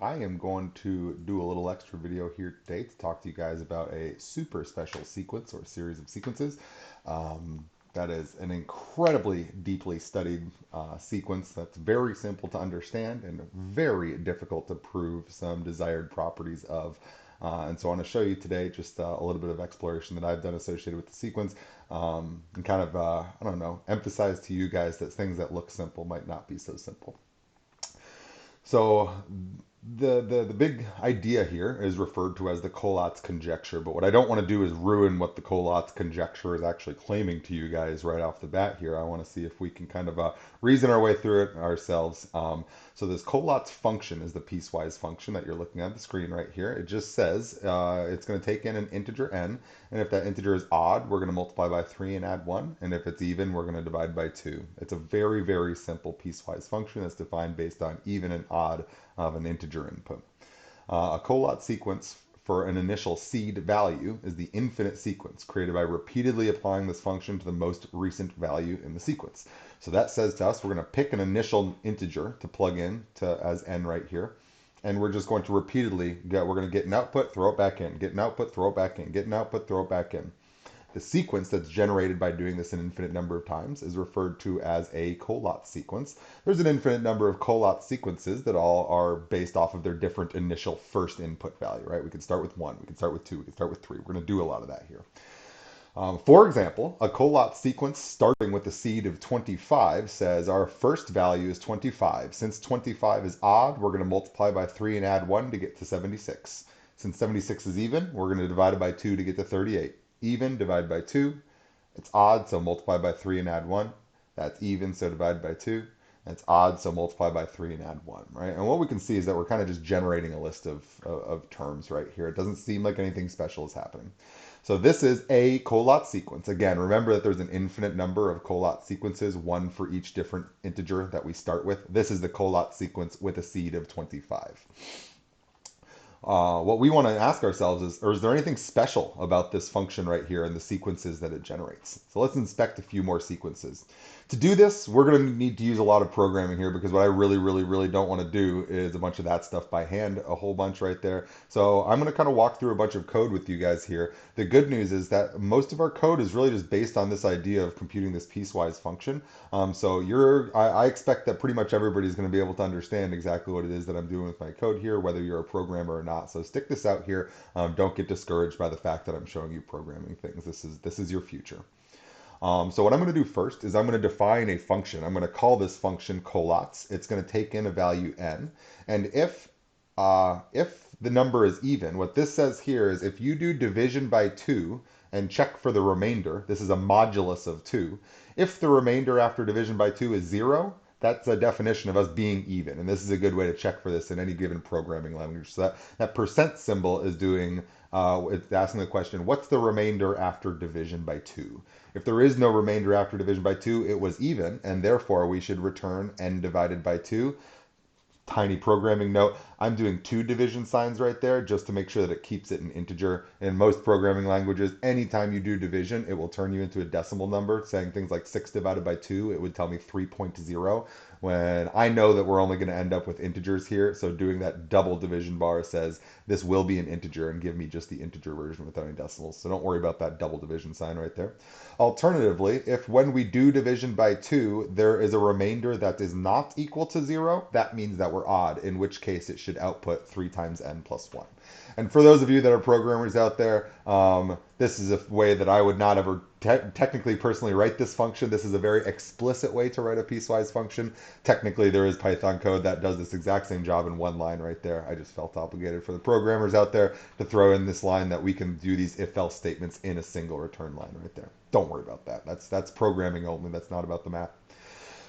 I am going to do a little extra video here today to talk to you guys about a super special sequence or series of sequences. Um, that is an incredibly deeply studied sequence that's very simple to understand and very difficult to prove some desired properties of. And so I want to show you today just a little bit of exploration that I've done associated with the sequence and kind of, I don't know, emphasize to you guys that things that look simple might not be so simple. So the big idea here is referred to as the Collatz conjecture, but what I don't want to do is ruin what the Collatz conjecture is actually claiming to you guys right off the bat here. I want to see if we can kind of reason our way through it ourselves. So this Collatz function is the piecewise function that you're looking at the screen right here. It just says it's going to take in an integer n, and if that integer is odd, we're going to multiply by 3 and add 1, and if it's even, we're going to divide by 2. It's a very, very simple piecewise function that's defined based on even and odd of an integer input. A Collatz sequence for an initial seed value is the infinite sequence created by repeatedly applying this function to the most recent value in the sequence. So that says to us we're going to pick an initial integer to plug in to as n right here, and we're just going to repeatedly we're going to get an output, throw it back in, get an output, throw it back in, get an output, throw it back in. The sequence that's generated by doing this an infinite number of times is referred to as a Collatz sequence. There's an infinite number of Collatz sequences that all are based off of their different initial first input value, right? We can start with 1, we can start with 2, we can start with 3. We're going to do a lot of that here. For example, a Collatz sequence starting with a seed of 25 says our first value is 25. Since 25 is odd, we're going to multiply by 3 and add 1 to get to 76. Since 76 is even, we're going to divide it by 2 to get to 38. Even, divide by 2. It's odd, so multiply by 3 and add 1. That's even, so divide by 2. That's odd, so multiply by 3 and add 1, right? And what we can see is that we're kind of just generating a list of terms right here. It doesn't seem like anything special is happening. So this is a Collatz sequence. Again, remember that there's an infinite number of Collatz sequences, one for each different integer that we start with. This is the Collatz sequence with a seed of 25. What we want to ask ourselves is there anything special about this function right here and the sequences that it generates? So let's inspect a few more sequences. To do this, we're going to need to use a lot of programming here because what I really don't want to do is a bunch of that stuff by hand, a whole bunch right there. So I'm going to kind of walk through a bunch of code with you guys here. The good news is that most of our code is really just based on this idea of computing this piecewise function. I expect that pretty much everybody's going to be able to understand exactly what it is that I'm doing with my code here, whether you're a programmer or not. So stick this out here. Don't get discouraged by the fact that I'm showing you programming things. This is your future. So what I'm going to do first is I'm going to define a function. I'm going to call this function Collatz. It's going to take in a value n, and if the number is even, what this says here is if you do division by 2 and check for the remainder, this is a modulus of 2. If the remainder after division by 2 is 0, that's a definition of us being even. And this is a good way to check for this in any given programming language. So that percent symbol is doing, it's asking the question, what's the remainder after division by 2? If there is no remainder after division by 2, it was even, and therefore we should return n divided by 2. Tiny programming note, I'm doing 2 division signs right there just to make sure that it keeps it an integer. In most programming languages, anytime you do division, it will turn you into a decimal number, saying things like 6 divided by 2, it would tell me 3.0, when I know that we're only going to end up with integers here, so doing that double division bar says this will be an integer and give me just the integer version without any decimals, so don't worry about that double division sign right there. Alternatively, if when we do division by 2, there is a remainder that is not equal to 0, that means that we're odd, in which case it should output 3 times n plus 1. And for those of you that are programmers out there, this is a way that I would not ever technically personally write this function. This is a very explicit way to write a piecewise function. Technically, there is Python code that does this exact same job in one line right there. I just felt obligated for the programmers out there to throw in this line that we can do these if-else statements in a single return line right there. Don't worry about that. That's programming only. That's not about the math.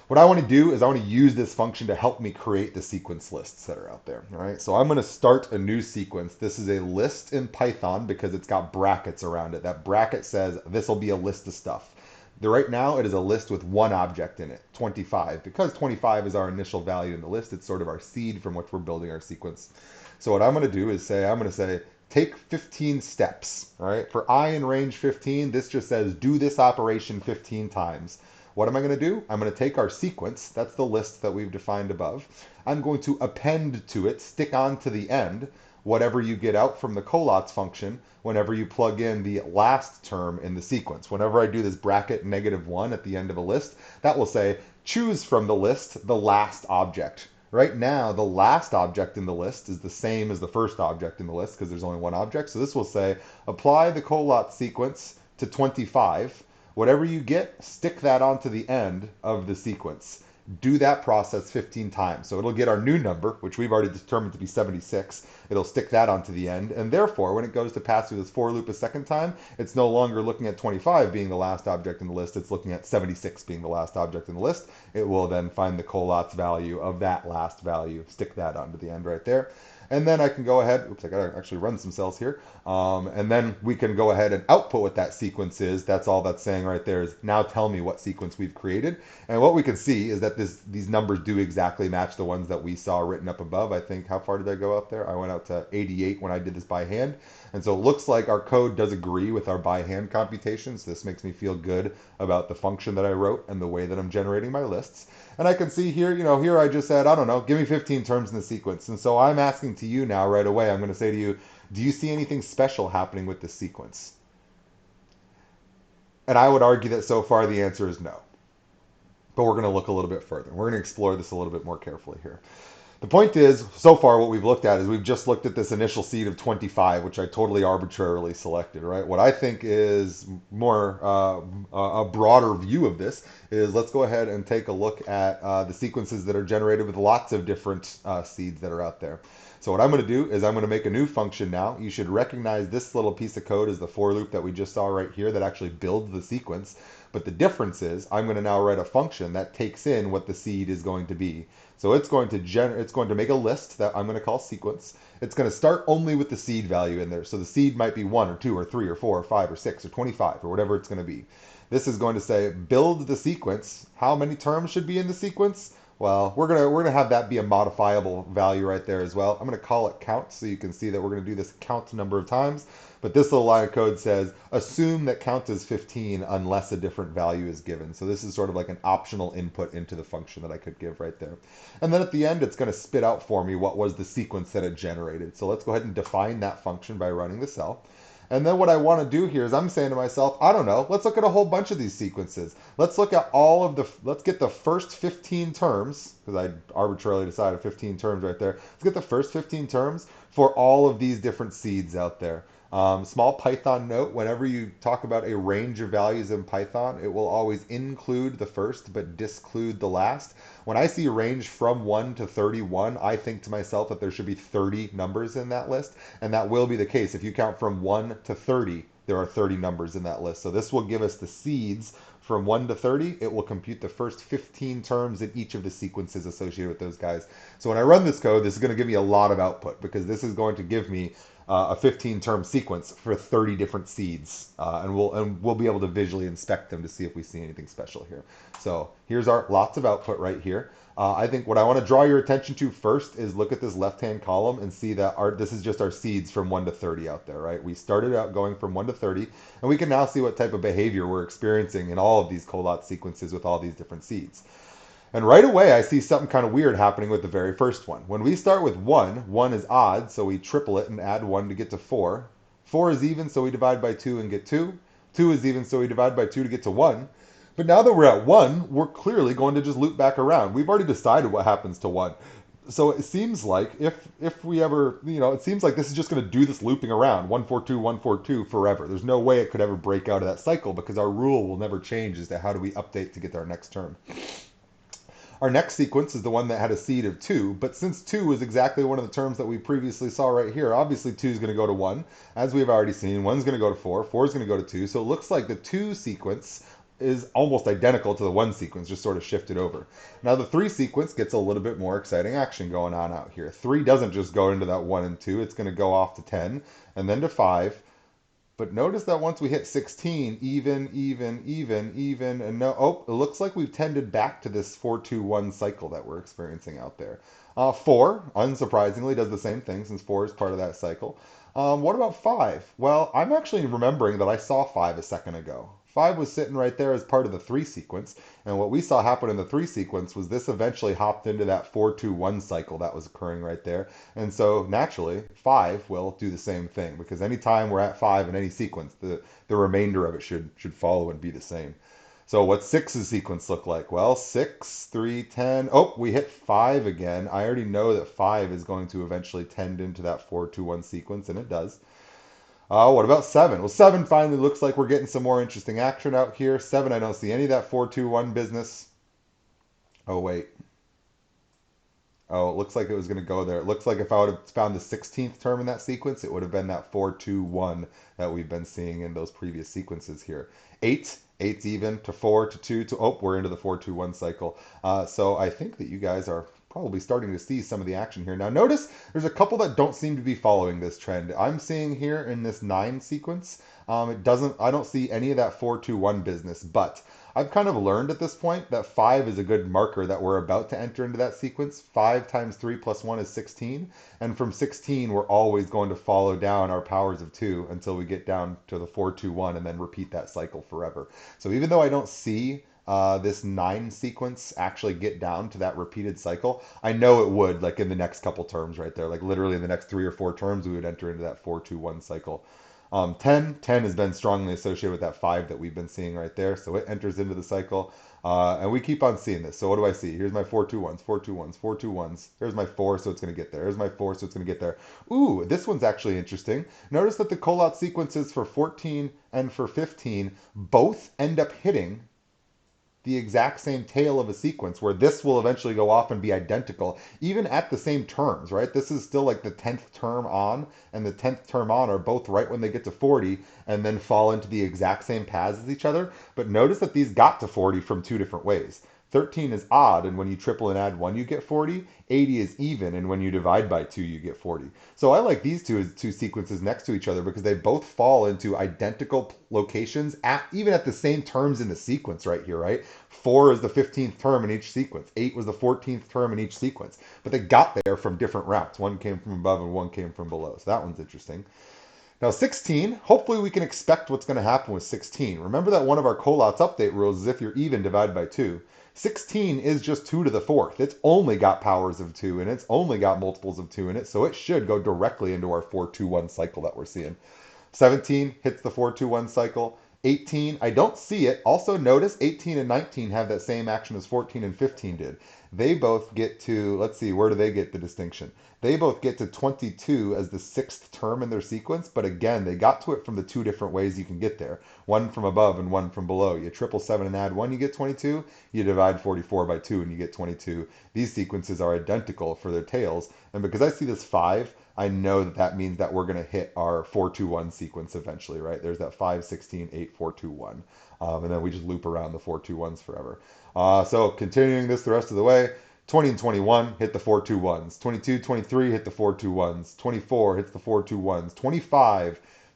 What I want to do is I want to use this function to help me create the sequence lists that are out there. All right, so I'm going to start a new sequence. This is a list in Python because it's got brackets around it. That bracket says this will be a list of stuff. Right now, it is a list with one object in it, 25. Because 25 is our initial value in the list, it's sort of our seed from which we're building our sequence. So what I'm going to do is I'm going to say, take 15 steps. All right, for I in range 15, this just says do this operation 15 times. What am I going to do? I'm going to take our sequence, that's the list that we've defined above. I'm going to append to it, stick on to the end, whatever you get out from the Collatz function whenever you plug in the last term in the sequence. Whenever I do this bracket -1 at the end of a list, that will say choose from the list the last object. Right now, the last object in the list is the same as the first object in the list because there's only one object. So this will say apply the Collatz sequence to 25. Whatever you get, stick that onto the end of the sequence. Do that process 15 times. So it'll get our new number, which we've already determined to be 76. It'll stick that onto the end. And therefore, when it goes to pass through this for loop a second time, it's no longer looking at 25 being the last object in the list. It's looking at 76 being the last object in the list. It will then find the Collatz value of that last value, stick that onto the end right there. And then I can go ahead, oops, I gotta actually run some cells here. And then we can go ahead and output what that sequence is. That's all that's saying right there is now tell me what sequence we've created. And what we can see is that these numbers do exactly match the ones that we saw written up above. I think, how far did I go up there? I went out to 88 when I did this by hand. And so it looks like our code does agree with our by hand computations. This makes me feel good about the function that I wrote and the way that I'm generating my lists. And I can see here, here I just said, I don't know, give me 15 terms in the sequence. And so I'm asking to you now right away, I'm going to say to you, do you see anything special happening with this sequence? And I would argue that so far the answer is no. But we're going to look a little bit further. We're going to explore this a little bit more carefully here. The point is, so far what we've looked at is we've just looked at this initial seed of 25, which I totally arbitrarily selected, right? What I think is more a broader view of this is let's go ahead and take a look at the sequences that are generated with lots of different seeds that are out there. So what I'm going to do is I'm going to make a new function now. You should recognize this little piece of code as the for loop that we just saw right here that actually builds the sequence. But the difference is I'm going to now write a function that takes in what the seed is going to be. So it's going to make a list that I'm going to call sequence. It's going to start only with the seed value in there. So the seed might be 1 or 2 or 3 or 4 or 5 or 6 or 25 or whatever it's going to be. This is going to say build the sequence. How many terms should be in the sequence? Well, we're gonna have that be a modifiable value right there as well. I'm gonna call it count so you can see that we're gonna do this count number of times. But this little line of code says assume that count is 15 unless a different value is given. So this is sort of like an optional input into the function that I could give right there. And then at the end, it's gonna spit out for me what was the sequence that it generated. So let's go ahead and define that function by running the cell. And then what I want to do here is I'm saying to myself, I don't know, let's look at a whole bunch of these sequences. Let's look at let's get the first 15 terms, because I arbitrarily decided 15 terms right there. Let's get the first 15 terms for all of these different seeds out there. Small Python note, whenever you talk about a range of values in Python, it will always include the first but disclude the last. When I see range from 1 to 31, I think to myself that there should be 30 numbers in that list, and that will be the case. If you count from 1 to 30, there are 30 numbers in that list. So this will give us the seeds from 1 to 30. It will compute the first 15 terms in each of the sequences associated with those guys. So when I run this code, this is going to give me a lot of output because this is going to give me a 15-term sequence for 30 different seeds, and we'll be able to visually inspect them to see if we see anything special here. So here's our lots of output right here. I think what I want to draw your attention to first is look at this left-hand column and see that this is just our seeds from 1 to 30 out there, right? We started out going from 1 to 30, and we can now see what type of behavior we're experiencing in all of these Collatz sequences with all these different seeds. And right away, I see something kind of weird happening with the very first one. When we start with 1, 1 is odd, so we triple it and add 1 to get to 4. 4 is even, so we divide by 2 and get 2. 2 is even, so we divide by 2 to get to 1. But now that we're at 1, we're clearly going to just loop back around. We've already decided what happens to 1. So it seems like if we ever, it seems like this is just going to do this looping around, 142, 142 forever. There's no way it could ever break out of that cycle because our rule will never change as to how do we update to get our next term. Our next sequence is the one that had a seed of 2, but since 2 is exactly one of the terms that we previously saw right here, obviously 2 is going to go to 1. As we've already seen, 1 is going to go to 4, 4 is going to go to 2, so it looks like the 2 sequence is almost identical to the 1 sequence, just sort of shifted over. Now the 3 sequence gets a little bit more exciting action going on out here. 3 doesn't just go into that 1 and 2, it's going to go off to 10, and then to 5. But notice that once we hit 16, even, and no, it looks like we've tended back to this 4-2-1 cycle that we're experiencing out there. 4, unsurprisingly, does the same thing since 4 is part of that cycle. What about 5? Well, I'm actually remembering that I saw 5 a second ago. 5 was sitting right there as part of the 3 sequence. And what we saw happen in the 3 sequence was this eventually hopped into that 4-2-1 cycle that was occurring right there. And so naturally, 5 will do the same thing because anytime we're at 5 in any sequence, the remainder of it should follow and be the same. So what's 6's sequence look like? Well, 6, 3, 10. Oh, we hit 5 again. I already know that 5 is going to eventually tend into that 4-2-1 sequence, and it does. What about 7? Well, 7 finally looks like we're getting some more interesting action out here. 7, I don't see any of that 4-2-1 business. Oh, wait. Oh, it looks like it was going to go there. It looks like if I would have found the 16th term in that sequence, it would have been that 4-2-1 that we've been seeing in those previous sequences here. 8, 8's even to 4 to 2 to, oh, we're into the 4-2-1 cycle. So I think that you guys are probably starting to see some of the action here. Now notice there's a couple that don't seem to be following this trend. I'm seeing here in this 9 sequence, I don't see any of that 4-2-1 business, but I've kind of learned at this point that 5 is a good marker that we're about to enter into that sequence. 5 times 3 plus 1 is 16. And from 16, we're always going to follow down our powers of 2 until we get down to the 4-2-1 and then repeat that cycle forever. So even though I don't see this 9 sequence actually get down to that repeated cycle, I know it would, like in the next couple terms right there. Like literally in the next 3 or 4 terms, we would enter into that 4-2-1 cycle. 10 has been strongly associated with that 5 that we've been seeing right there. So it enters into the cycle. And we keep on seeing this. So what do I see? Here's my 4-2-1s, 4-2-1s, 4-2-1s. Here's my 4, so it's going to get there. Here's my 4, so it's going to get there. Ooh, this one's actually interesting. Notice that the Collatz sequences for 14 and for 15 both end up hitting the exact same tail of a sequence where this will eventually go off and be identical, even at the same terms, right? This is still like the 10th term on and the 10th term on are both right when they get to 40 and then fall into the exact same paths as each other. But notice that these got to 40 from 2 different ways. 13 is odd, and when you triple and add 1, you get 40. 80 is even, and when you divide by 2, you get 40. So I like these two sequences next to each other because they both fall into identical locations, even at the same terms in the sequence right here, right? 4 is the 15th term in each sequence. 8 was the 14th term in each sequence. But they got there from different routes. One came from above and one came from below. So that one's interesting. Now 16, hopefully we can expect what's going to happen with 16. Remember that one of our Collatz update rules is if you're even, divide by 2. 16 is just 2 to the 4th. It's only got powers of 2 and it's only got multiples of 2 in it, so it should go directly into our 4-2-1 cycle that we're seeing. 17 hits the 4-2-1 cycle. 18, I don't see it. Also notice 18 and 19 have that same action as 14 and 15 did. They both get to, let's see, where do they get the distinction? They both get to 22 as the 6th term in their sequence, but again, they got to it from the 2 different ways you can get there. One from above and one from below. You triple 7 and add 1, you get 22. You divide 44 by 2 and you get 22. These sequences are identical for their tails, and because I see this 5, I know that that means that we're going to hit our 4-2-1 sequence eventually, right? There's that 5, 16, 8, 4-2-1. And then we just loop around the 4-2-1s forever. So continuing this the rest of the way, 20 and 21 hit the 4-2-1s. 22, 23 hit the 4-2-1s. 24 hits the 4-2-1s.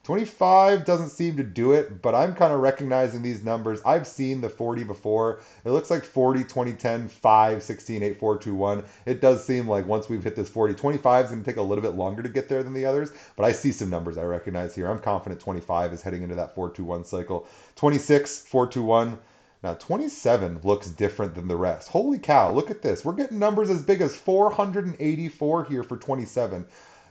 25 doesn't seem to do it, but I'm kind of recognizing these numbers. I've seen the 40 before. It looks like 40, 20, 10, 5, 16, 8, 4, 2, 1. It does seem like once we've hit this 40, 25 is going to take a little bit longer to get there than the others, but I see some numbers I recognize here. I'm confident 25 is heading into that 4-2-1 cycle. 26, 4-2-1. Now, 27 looks different than the rest. Holy cow, look at this. We're getting numbers as big as 484 here for 27.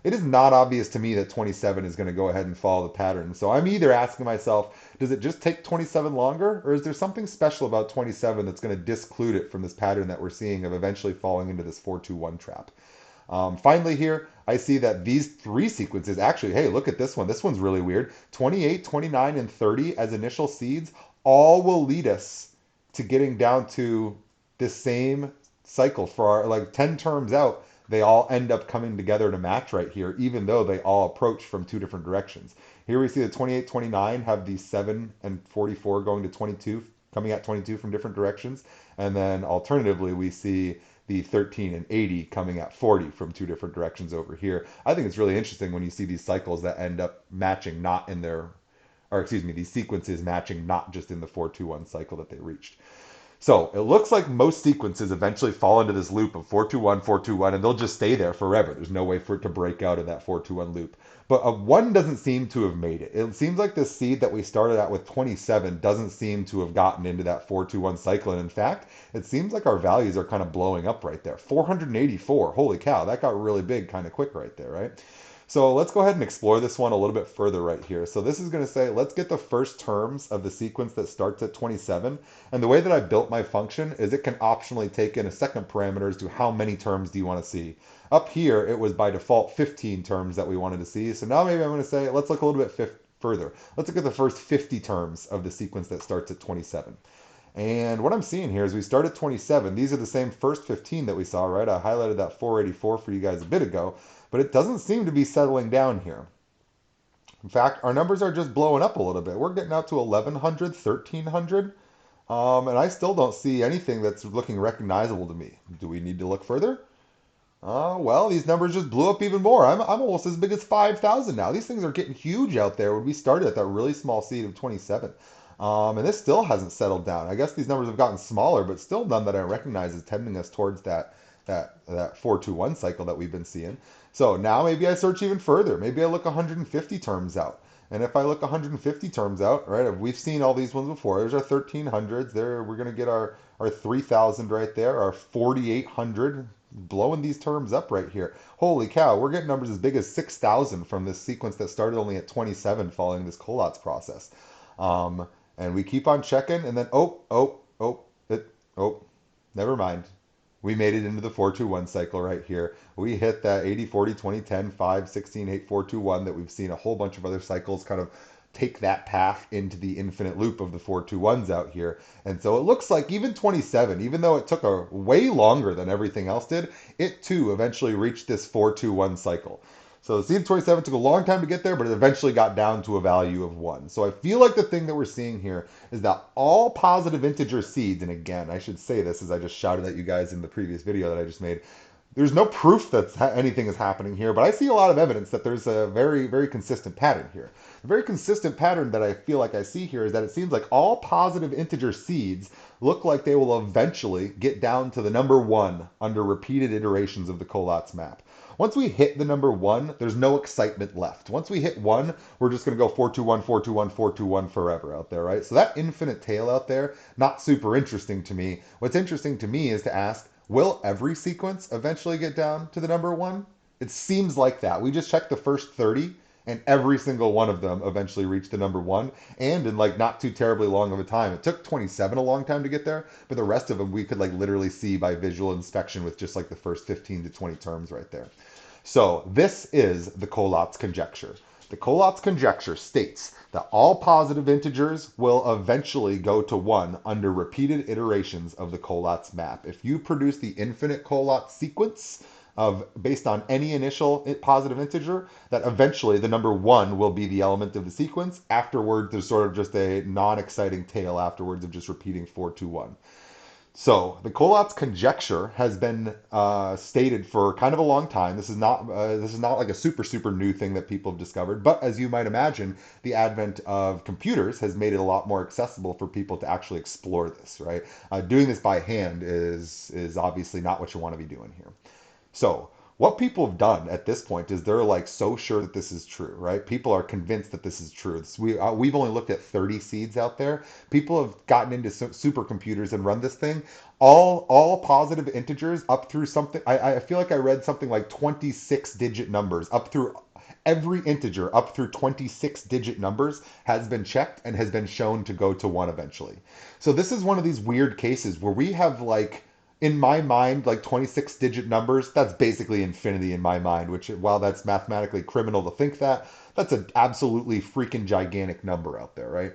It is not obvious to me that 27 is going to go ahead and follow the pattern. So I'm either asking myself, does it just take 27 longer? Or is there something special about 27 that's going to disclude it from this pattern that we're seeing of eventually falling into this 4-2-1 trap? Finally here, I see that these 3 sequences, actually, hey, look at this one. This one's really weird. 28, 29, and 30 as initial seeds all will lead us to getting down to this same cycle for our, like 10 terms out. They all end up coming together to match right here, even though they all approach from 2 different directions. Here we see the 28, 29 have the 7 and 44 going to 22, coming at 22 from different directions. And then alternatively, we see the 13 and 80 coming at 40 from 2 different directions over here. I think it's really interesting when you see these cycles that end up matching not in their, or excuse me, these sequences matching not just in the 4-2-1 cycle that they reached. So it looks like most sequences eventually fall into this loop of 421, 421, and they'll just stay there forever. There's no way for it to break out of that 421 loop. But a 1 doesn't seem to have made it. It seems like this seed that we started out with 27 doesn't seem to have gotten into that 421 cycle. And in fact, it seems like our values are kind of blowing up right there. 484. Holy cow, that got really big kind of quick right there, right? So let's go ahead and explore this one a little bit further right here. So this is going to say, let's get the first terms of the sequence that starts at 27. And the way that I built my function is it can optionally take in a second parameter as to how many terms do you want to see. Up here, it was by default 15 terms that we wanted to see. So now maybe I'm going to say, let's look a little bit further. Let's look at the first 50 terms of the sequence that starts at 27. And what I'm seeing here is we start at 27. These are the same first 15 that we saw, right? I highlighted that 484 for you guys a bit ago, but it doesn't seem to be settling down here. In fact, our numbers are just blowing up a little bit. We're getting out to 1100, 1300, and I still don't see anything that's looking recognizable to me. Do we need to look further? Well, these numbers just blew up even more. I'm almost as big as 5,000 now. These things are getting huge out there when we started at that really small seed of 27. And this still hasn't settled down. I guess these numbers have gotten smaller, but still none that I recognize as tending us towards that 421 cycle that we've been seeing. So now maybe I search even further. Maybe I look 150 terms out. And if I look 150 terms out, right, we've seen all these ones before. There's our 1300s. There, we're going to get our 3000 right there, our 4800, blowing these terms up right here. Holy cow, we're getting numbers as big as 6,000 from this sequence that started only at 27 following this Collatz process. And we keep on checking, and then, never mind. We made it into the 421 cycle right here. We hit that 80, 40, 20, 10, 5, 16, 8, 4, 2, 1 that we've seen a whole bunch of other cycles kind of take that path into the infinite loop of the 421s out here. And so it looks like even 27, even though it took a way longer than everything else did, it too eventually reached this 421 cycle. So the seed 27 took a long time to get there, but it eventually got down to a value of 1. So I feel like the thing that we're seeing here is that all positive integer seeds, and again, I should say this as I just shouted at you guys in the previous video that I just made, there's no proof that anything is happening here, but I see a lot of evidence that there's a very, very consistent pattern here. A very consistent pattern that I feel like I see here is that it seems like all positive integer seeds look like they will eventually get down to the number 1 under repeated iterations of the Collatz map. Once we hit the number 1, there's no excitement left. Once we hit 1, we're just going to go 421, 421, 421 forever out there, right? So that infinite tail out there, not super interesting to me. What's interesting to me is to ask, will every sequence eventually get down to the number 1? It seems like that. We just checked the first 30, and every single one of them eventually reached the number 1, and in like not too terribly long of a time. It took 27 a long time to get there, but the rest of them we could like literally see by visual inspection with just like the first 15 to 20 terms right there. So this is the Collatz conjecture. The Collatz conjecture states that all positive integers will eventually go to 1 under repeated iterations of the Collatz map. If you produce the infinite Collatz sequence based on any initial positive integer, that eventually the number 1 will be the element of the sequence. Afterward, there's sort of just a non-exciting tail afterwards of just repeating 421. So the Collatz conjecture has been stated for kind of a long time. This is not like a super new thing that people have discovered. But as you might imagine, the advent of computers has made it a lot more accessible for people to actually explore this. Right, doing this by hand is obviously not what you want to be doing here. So what people have done at this point is they're like so sure that this is true, right? People are convinced that this is true. We've only looked at 30 seeds out there. People have gotten into supercomputers and run this thing. All positive integers up through something. I feel like I read something like 26-digit numbers up through every integer up through 26-digit numbers has been checked and has been shown to go to 1 eventually. So this is one of these weird cases where we have like, in my mind, like 26-digit numbers, that's basically infinity in my mind, which while that's mathematically criminal to think that, that's an absolutely freaking gigantic number out there, right?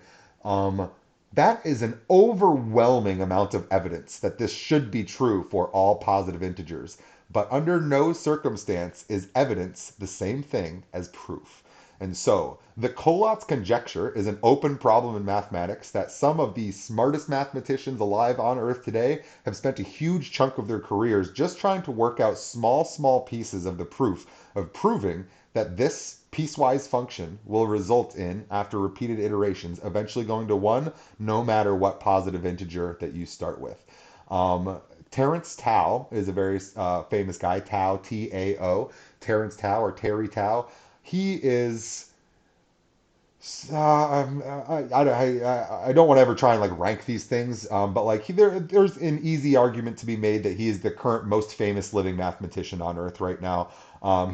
That is an overwhelming amount of evidence that this should be true for all positive integers, but under no circumstance is evidence the same thing as proof. And so, the Collatz conjecture is an open problem in mathematics that some of the smartest mathematicians alive on Earth today have spent a huge chunk of their careers just trying to work out small pieces of the proof of proving that this piecewise function will result in, after repeated iterations, eventually going to 1 no matter what positive integer that you start with. Um, Terence Tao is a very famous guy, Tao, T-A-O, Terence Tao or Terry Tao. He is I don't want to ever try and like rank these things, but like there's an easy argument to be made that he is the current most famous living mathematician on Earth right now.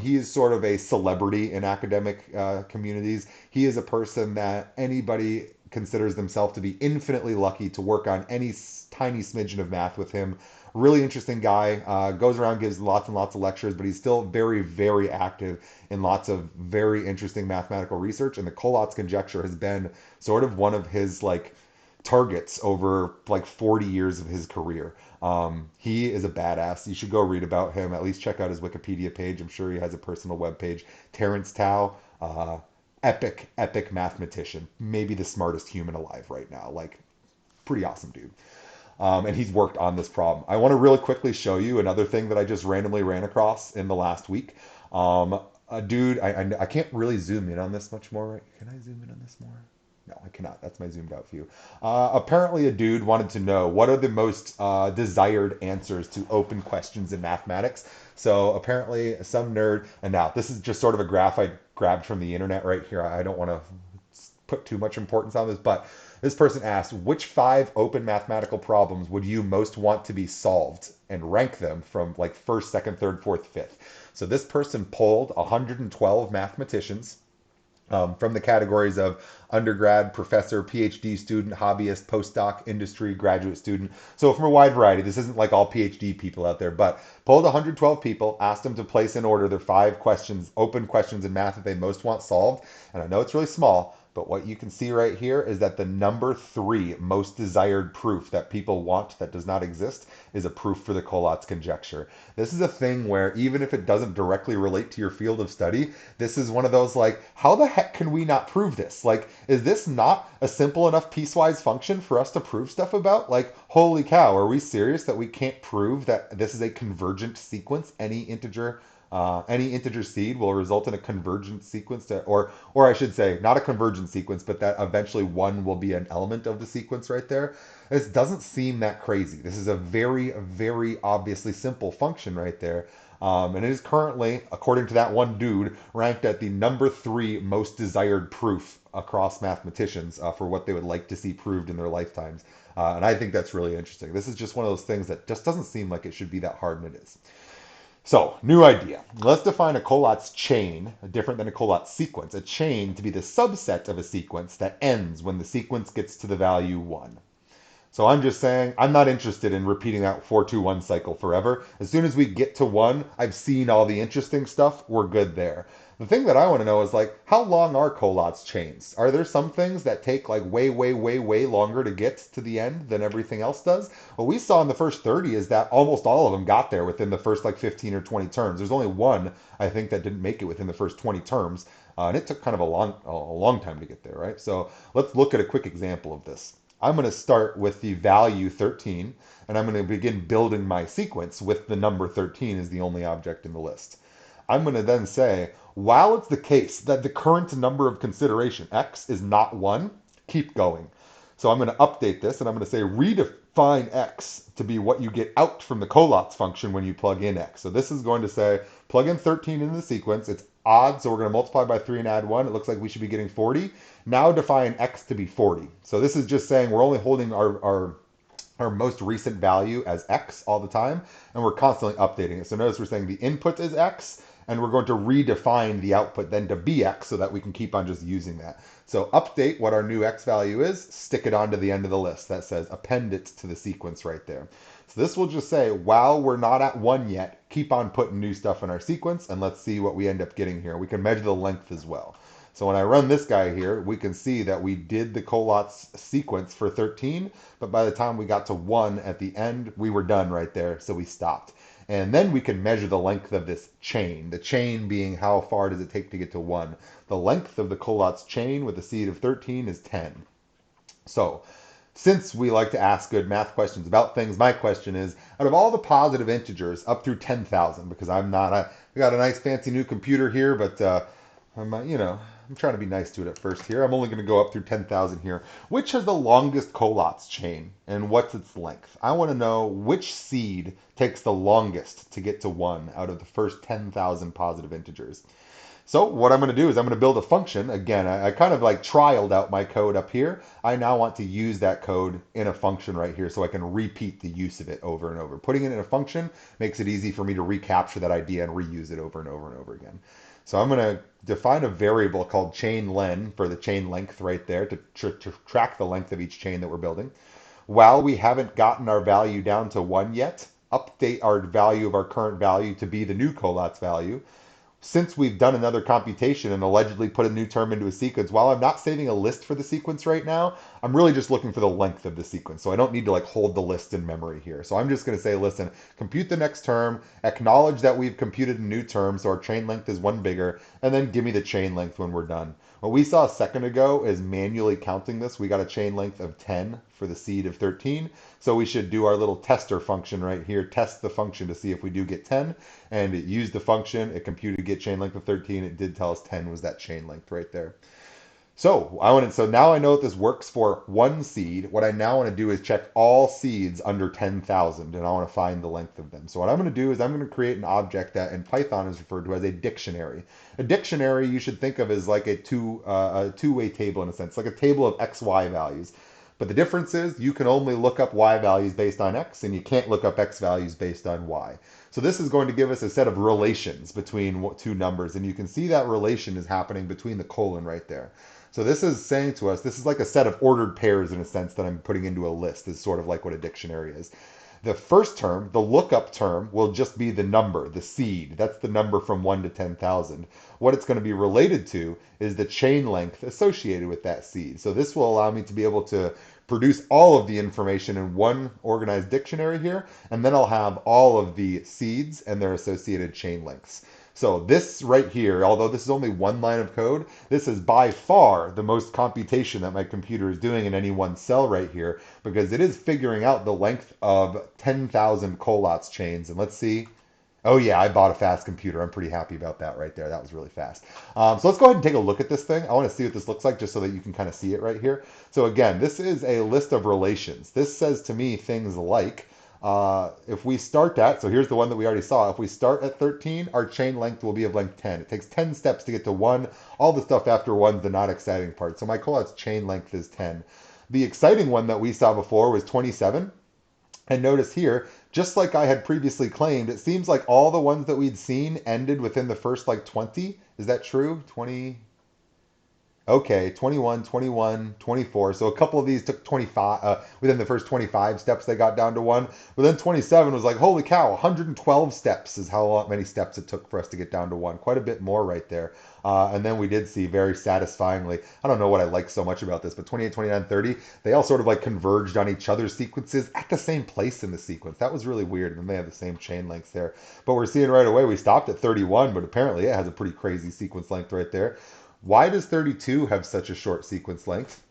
He is sort of a celebrity in academic communities. He is a person that anybody considers themselves to be infinitely lucky to work on any tiny smidgen of math with him. Really interesting guy. Goes around, gives lots and lots of lectures, but he's still very active in lots of very interesting mathematical research. And the Collatz conjecture has been sort of one of his like targets over like 40 years of his career. He is a badass. You should go read about him. At least check out his Wikipedia page. I'm sure he has a personal web page. Terence Tao, epic mathematician. Maybe the smartest human alive right now. Like, pretty awesome dude. And he's worked on this problem. I want to really quickly show you another thing that I just randomly ran across in the last week. A dude, I can't really zoom in on this much more, right? Can I zoom in on this more? No, I cannot. That's my zoomed out view. Apparently, a dude wanted to know what are the most desired answers to open questions in mathematics. So apparently, some nerd, and now this is just sort of a graph I grabbed from the internet right here. I don't want to put too much importance on this, but this person asked, which 5 open mathematical problems would you most want to be solved, and rank them from like first, second, third, fourth, fifth. So this person polled 112 mathematicians from the categories of undergrad, professor, PhD student, hobbyist, postdoc, industry, graduate student. So from a wide variety. This isn't like all PhD people out there, but polled 112 people, asked them to place in order their 5 questions, open questions in math that they most want solved. And I know it's really small, but what you can see right here is that the number 3 most desired proof that people want that does not exist is a proof for the Collatz conjecture. This is a thing where even if it doesn't directly relate to your field of study, this is one of those like, how the heck can we not prove this? Like, is this not a simple enough piecewise function for us to prove stuff about? Like, holy cow, are we serious that we can't prove that this is a convergent sequence? Any integer seed will result in a convergent sequence or I should say, not a convergent sequence, but that eventually 1 will be an element of the sequence right there. This doesn't seem that crazy. This is a very obviously simple function right there. And it is currently, according to that one dude, ranked at the number 3 most desired proof across mathematicians for what they would like to see proved in their lifetimes. And I think that's really interesting. This is just one of those things that just doesn't seem like it should be that hard, and it is. So, new idea. Let's define a Collatz chain, different than a Collatz sequence, a chain to be the subset of a sequence that ends when the sequence gets to the value 1. So I'm just saying, I'm not interested in repeating that 4-2-1 cycle forever. As soon as we get to 1, I've seen all the interesting stuff, we're good there. The thing that I want to know is like, how long are Collatz chains? Are there some things that take like way longer to get to the end than everything else does? What we saw in the first 30 is that almost all of them got there within the first like 15 or 20 terms. There's only one, I think, that didn't make it within the first 20 terms. And it took kind of a long time to get there, right? So let's look at a quick example of this. I'm going to start with the value 13, and I'm going to begin building my sequence with the number 13 as the only object in the list. I'm going to then say, while it's the case that the current number of consideration, x, is not 1, keep going. So I'm going to update this, and I'm going to say redefine x to be what you get out from the Collatz function when you plug in x. So this is going to say, plug in 13 into the sequence. It's odd, so we're going to multiply by 3 and add 1. It looks like we should be getting 40. Now define x to be 40. So this is just saying we're only holding our most recent value as x all the time, and we're constantly updating it. So notice we're saying the input is x, and we're going to redefine the output then to be x so that we can keep on just using that. So update what our new x value is, stick it onto the end of the list. That says append it to the sequence right there. So this will just say, while we're not at 1 yet, keep on putting new stuff in our sequence, and let's see what we end up getting here. We can measure the length as well. So when I run this guy here, we can see that we did the Collatz sequence for 13, but by the time we got to 1 at the end, we were done right there, so we stopped. And then we can measure the length of this chain, the chain being how far does it take to get to 1. The length of the Collatz chain with a seed of 13 is 10. So, since we like to ask good math questions about things, my question is, out of all the positive integers up through 10,000, because I got a nice fancy new computer here, but I'm trying to be nice to it at first here. I'm only going to go up through 10,000 here. Which has the longest Collatz chain, and what's its length? I want to know which seed takes the longest to get to 1 out of the first 10,000 positive integers. So what I'm going to do is I'm going to build a function. Again, I kind of like trialed out my code up here. I now want to use that code in a function right here so I can repeat the use of it over and over. Putting it in a function makes it easy for me to recapture that idea and reuse it over and over and over again. So I'm going to define a variable called chain len for the chain length right there to track the length of each chain that we're building. While we haven't gotten our value down to 1 yet, update our value of our current value to be the new Collatz value. Since we've done another computation and allegedly put a new term into a sequence, while I'm not saving a list for the sequence right now, I'm really just looking for the length of the sequence. So I don't need to like hold the list in memory here. So I'm just going to say, listen, compute the next term, acknowledge that we've computed a new term, so our chain length is 1 bigger, and then give me the chain length when we're done. What we saw a second ago is manually counting this. We got a chain length of 10 for the seed of 13. So we should do our little tester function right here, test the function to see if we do get 10. And it used the function, it computed get chain length of 13. It did tell us 10 was that chain length right there. So now I know that this works for 1 seed. What I now want to do is check all seeds under 10,000, and I want to find the length of them. So what I'm going to do is I'm going to create an object that in Python is referred to as a dictionary. A dictionary you should think of as like a two-way table in a sense, like a table of x, y values. But the difference is you can only look up y values based on x, and you can't look up x values based on y. So this is going to give us a set of relations between two numbers, and you can see that relation is happening between the colon right there. So this is saying to us, this is like a set of ordered pairs in a sense that I'm putting into a list, is sort of like what a dictionary is. The first term, the lookup term, will just be the number, the seed. That's the number from 1 to 10,000. What it's going to be related to is the chain length associated with that seed. So this will allow me to be able to produce all of the information in one organized dictionary here, and then I'll have all of the seeds and their associated chain lengths. So this right here, although this is only 1 line of code, this is by far the most computation that my computer is doing in any one cell right here, because it is figuring out the length of 10,000 Collatz chains. And let's see. Oh yeah, I bought a fast computer. I'm pretty happy about that right there. That was really fast. So let's go ahead and take a look at this thing. I want to see what this looks like just so that you can kind of see it right here. So again, this is a list of relations. This says to me things like, if we start at, so here's the one that we already saw. If we start at 13, our chain length will be of length 10. It takes 10 steps to get to 1. All the stuff after 1 is the not exciting part. So my Collatz chain length is 10. The exciting one that we saw before was 27. And notice here, just like I had previously claimed, it seems like all the ones that we'd seen ended within the first like 20. Is that true? 20? Okay, 21, 21, 24. So a couple of these took 25, within the first 25 steps they got down to 1. But then 27 was like, holy cow, 112 steps is how many steps it took for us to get down to 1. Quite a bit more right there. And then we did see very satisfyingly, I don't know what I like so much about this, but 28, 29, 30, they all sort of like converged on each other's sequences at the same place in the sequence. That was really weird, and then they have the same chain lengths there. But we're seeing right away, we stopped at 31, but apparently it has a pretty crazy sequence length right there. Why does 32 have such a short sequence length?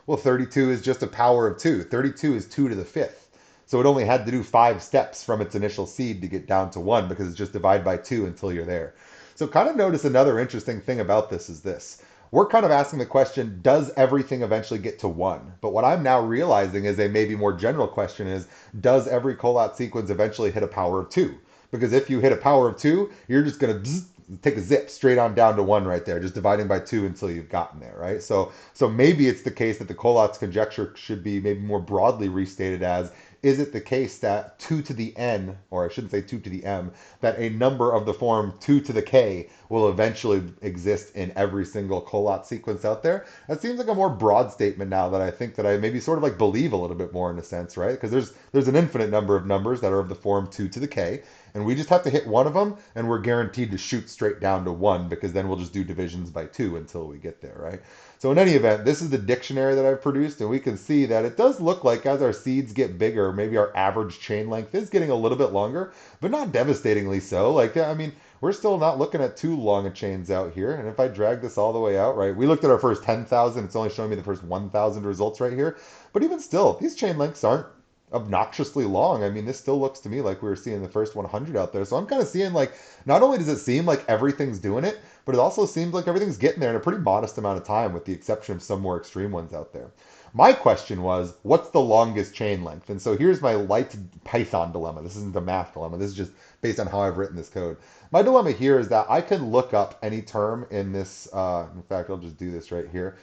Well, 32 is just a power of 2. 32 is 2 to the 5th. So it only had to do 5 steps from its initial seed to get down to 1 because it's just divide by 2 until you're there. So kind of notice another interesting thing about this is this. We're kind of asking the question, does everything eventually get to 1? But what I'm now realizing is a maybe more general question is, does every Collatz sequence eventually hit a power of 2? Because if you hit a power of 2, you're just going to take a zip straight on down to 1 right there, just dividing by 2 until you've gotten there, right? So maybe it's the case that the Collatz conjecture should be maybe more broadly restated as, is it the case that 2 to the n, or I shouldn't say 2 to the m, that a number of the form 2 to the k will eventually exist in every single Collatz sequence out there? That seems like a more broad statement now that I think that I maybe sort of like believe a little bit more in a sense, right? Because there's an infinite number of numbers that are of the form 2 to the k, And we just have to hit one of them, and we're guaranteed to shoot straight down to 1 because then we'll just do divisions by 2 until we get there, right? So in any event, this is the dictionary that I've produced, and we can see that it does look like as our seeds get bigger, maybe our average chain length is getting a little bit longer, but not devastatingly so. Like, I mean, we're still not looking at too long of chains out here. And if I drag this all the way out, right, we looked at our first 10,000. It's only showing me the first 1,000 results right here. But even still, these chain lengths aren't obnoxiously long. I mean, this still looks to me like we were seeing the first 100 out there. So I'm kind of seeing like, not only does it seem like everything's doing it, but it also seems like everything's getting there in a pretty modest amount of time, with the exception of some more extreme ones out there. My question was, what's the longest chain length? And so here's my light Python dilemma. This isn't a math dilemma. This is just based on how I've written this code. My dilemma here is that I can look up any term in this. In fact, I'll just do this right here.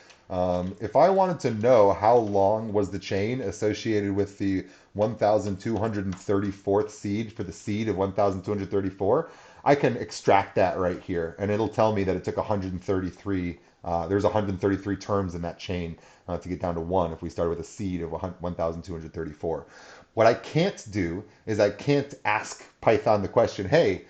If I wanted to know how long was the chain associated with the 1,234th seed for the seed of 1,234, I can extract that right here, and it'll tell me that it took 133. There's 133 terms in that chain to get down to 1 if we started with a seed of 1,234. What I can't do is I can't ask Python the question, hey,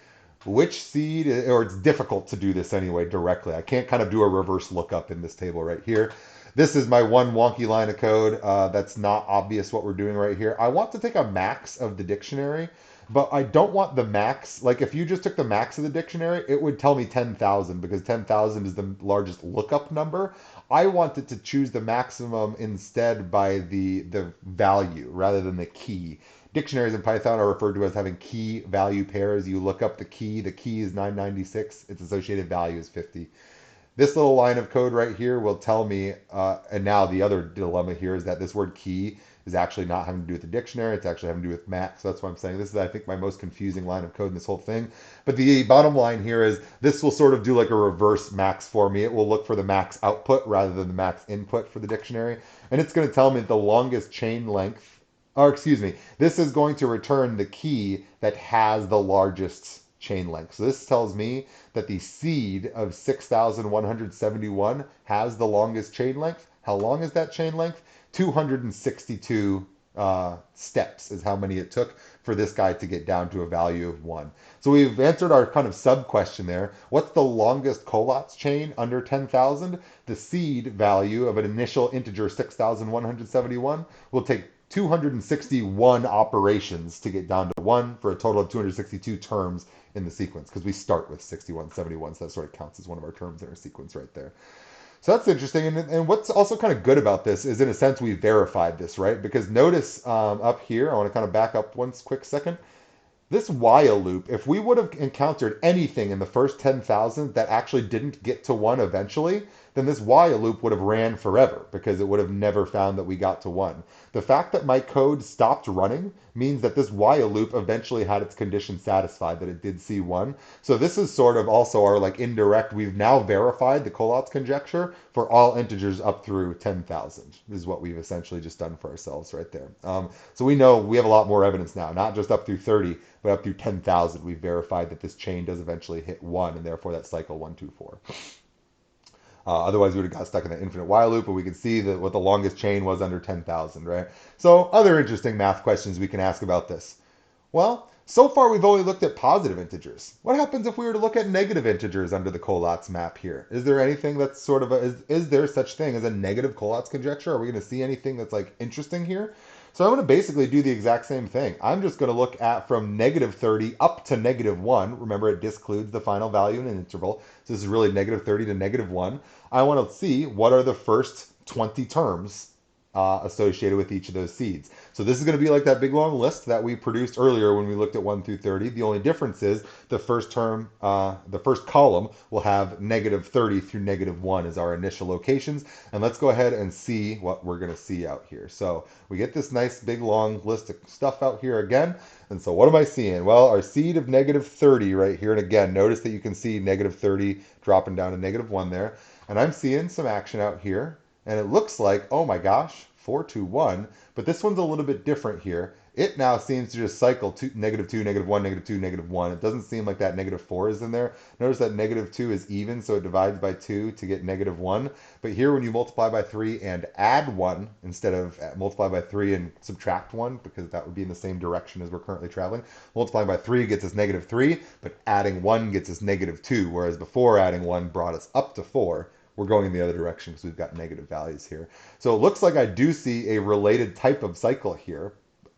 which seed, or it's difficult to do this anyway directly. I can't kind of do a reverse lookup in this table right here. This is my one wonky line of code. That's not obvious what we're doing right here. I want to take a max of the dictionary, but I don't want the max. Like if you just took the max of the dictionary, it would tell me 10,000 because 10,000 is the largest lookup number. I wanted to choose the maximum instead by the value rather than the key. Dictionaries in Python are referred to as having key value pairs. You look up the key is 996, its associated value is 50. This little line of code right here will tell me, and now the other dilemma here is that this word key is actually not having to do with the dictionary, it's actually having to do with max. So that's why I'm saying this is, I think, my most confusing line of code in this whole thing. But the bottom line here is this will sort of do like a reverse max for me. It will look for the max output rather than the max input for the dictionary. And it's going to tell me the longest chain length, or excuse me, this is going to return the key that has the largest chain length. So this tells me that the seed of 6,171 has the longest chain length. How long is that chain length? 262 steps is how many it took for this guy to get down to a value of 1. So we've answered our kind of sub question there. What's the longest Collatz chain under 10,000? The seed value of an initial integer 6,171 will take 261 operations to get down to 1 for a total of 262 terms in the sequence, because we start with 6171, so that sort of counts as one of our terms in our sequence right there. So that's interesting. And what's also kind of good about this is, in a sense, we verified this, right? Because notice up here, I want to kind of back up one quick second. This while loop, if we would have encountered anything in the first 10,000 that actually didn't get to 1 eventually, then this while loop would have ran forever because it would have never found that we got to 1. The fact that my code stopped running means that this while loop eventually had its condition satisfied, that it did see 1. So this is sort of also our like indirect, we've now verified the Collatz conjecture for all integers up through 10,000 is what we've essentially just done for ourselves right there. So we know we have a lot more evidence now, not just up through 30, but up through 10,000. We've verified that this chain does eventually hit 1, and therefore that's cycle 1, 2, 4. Otherwise, we would have got stuck in that infinite while loop, but we could see that what the longest chain was under 10,000, right? So other interesting math questions we can ask about this. Well, so far we've only looked at positive integers. What happens if we were to look at negative integers under the Collatz map here? Is there anything that's sort of is there such thing as a negative Collatz conjecture? Are we going to see anything that's like interesting here? So I'm going to basically do the exact same thing. I'm just going to look at from negative 30 up to negative 1. Remember, it discludes the final value in an interval. So this is really negative 30 to negative 1. I want to see what are the first 20 terms associated with each of those seeds. So this is going to be like that big long list that we produced earlier when we looked at 1 through 30. The only difference is the first term, the first column will have negative 30 through negative 1 as our initial locations. And let's go ahead and see what we're going to see out here. So we get this nice big long list of stuff out here again. And so what am I seeing? Well, our seed of negative 30 right here. And again, notice that you can see negative 30 dropping down to negative 1 there. And I'm seeing some action out here. And it looks like, oh my gosh, 4, 2, 1. But this one's a little bit different here. it now seems to just cycle two, -2, -1, -2, -1. It doesn't seem like that -4 is in there. Notice that -2 is even, so it divides by 2 to get -1. But here, when you multiply by 3 and add 1, instead of multiply by 3 and subtract 1, because that would be in the same direction as we're currently traveling, multiplying by 3 gets us -3, but adding 1 gets us -2, whereas before adding 1 brought us up to 4. We're going in the other direction because we've got negative values here. So it looks like I do see a related type of cycle here.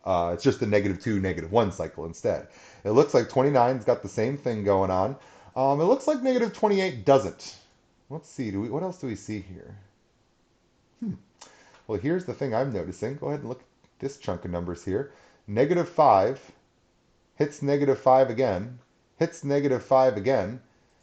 It's just a -2, -1 cycle instead. It looks like 29's got the same thing going on. It looks like -28 doesn't. Let's see. What else do we see here? Well, here's the thing I'm noticing. Go ahead and look at this chunk of numbers here. -5 hits -5 again, hits -5 again.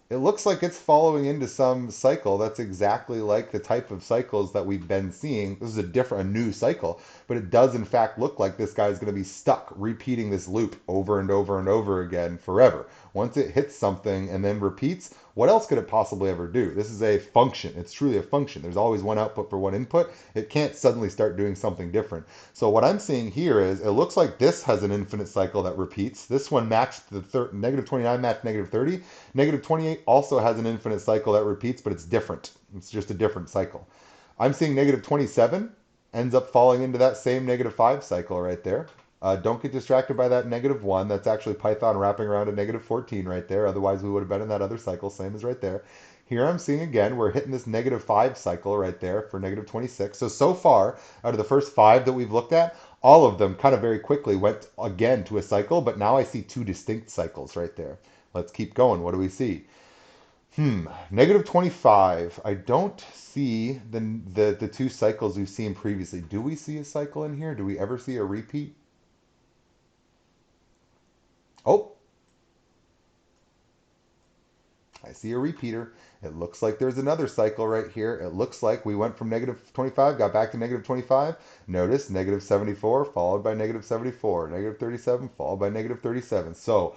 It looks like it's following into some cycle that's exactly like the type of cycles that we've been seeing. This is a new cycle, but it does in fact look like this guy's going to be stuck repeating this loop over and over and over again forever. Once it hits something and then repeats, what else could it possibly ever do? This is a function. It's truly a function. There's always one output for one input. It can't suddenly start doing something different. So what I'm seeing here is it looks like this has an infinite cycle that repeats. This one matched the -29 matched -30. -28 also has an infinite cycle that repeats, but it's different. It's just a different cycle. I'm seeing -27 ends up falling into that same -5 cycle right there. Don't get distracted by that -1. That's actually Python wrapping around a -14 right there. Otherwise, we would have been in that other cycle, same as right there. Here I'm seeing again, we're hitting this -5 cycle right there for -26. So far, out of the first 5 that we've looked at, all of them kind of very quickly went again to a cycle, but now I see 2 distinct cycles right there. Let's keep going. What do we see? -25. I don't see the 2 cycles we've seen previously. Do we see a cycle in here? Do we ever see a repeat? Oh, I see a repeater. It looks like there's another cycle right here. It looks like we went from -25, got back to -25. Notice -74 followed by -74, -37 followed by -37. So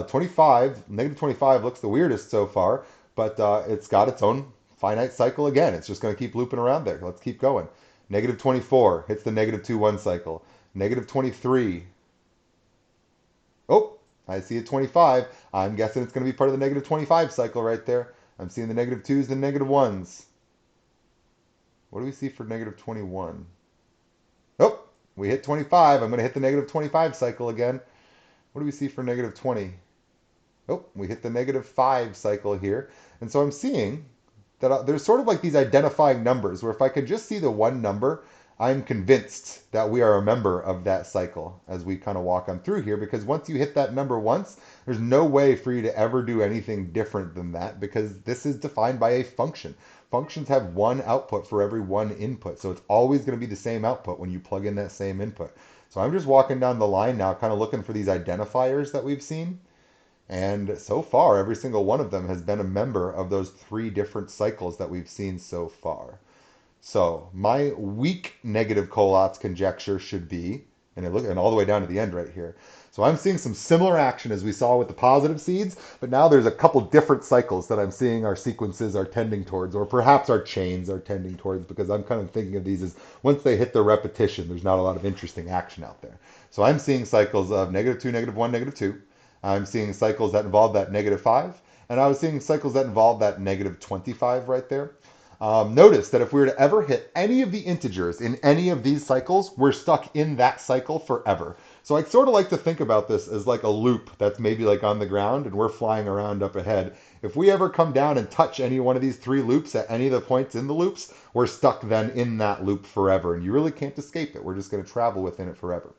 25, -25 looks the weirdest so far, but it's got its own finite cycle again. It's just going to keep looping around there. Let's keep going. -24 hits the -2, 1 cycle. -23. Oh, I see a 25. I'm guessing it's going to be part of the -25 cycle right there. I'm seeing the -2s and -1s. What do we see for -21? Oh, we hit 25. I'm going to hit the -25 cycle again. What do we see for -20? Oh, we hit the -5 cycle here. And so I'm seeing that there's sort of like these identifying numbers where if I could just see the one number, I'm convinced that we are a member of that cycle as we kind of walk on through here, because once you hit that number once, there's no way for you to ever do anything different than that, because this is defined by a function. Functions have one output for every one input, so it's always going to be the same output when you plug in that same input. So I'm just walking down the line now, kind of looking for these identifiers that we've seen. And so far, every single one of them has been a member of those 3 different cycles that we've seen so far. So my weak negative Collatz conjecture should be, and all the way down to the end right here. So I'm seeing some similar action as we saw with the positive seeds, but now there's a couple different cycles that I'm seeing our sequences are tending towards, or perhaps our chains are tending towards, because I'm kind of thinking of these as once they hit their repetition, there's not a lot of interesting action out there. So I'm seeing cycles of -2, -1, -2. I'm seeing cycles that involve that -5, and I was seeing cycles that involve that -25 right there. Notice that if we were to ever hit any of the integers in any of these cycles, we're stuck in that cycle forever. So I sort of like to think about this as like a loop that's maybe like on the ground and we're flying around up ahead. If we ever come down and touch any one of these 3 loops at any of the points in the loops, we're stuck then in that loop forever, and you really can't escape it. We're just going to travel within it forever.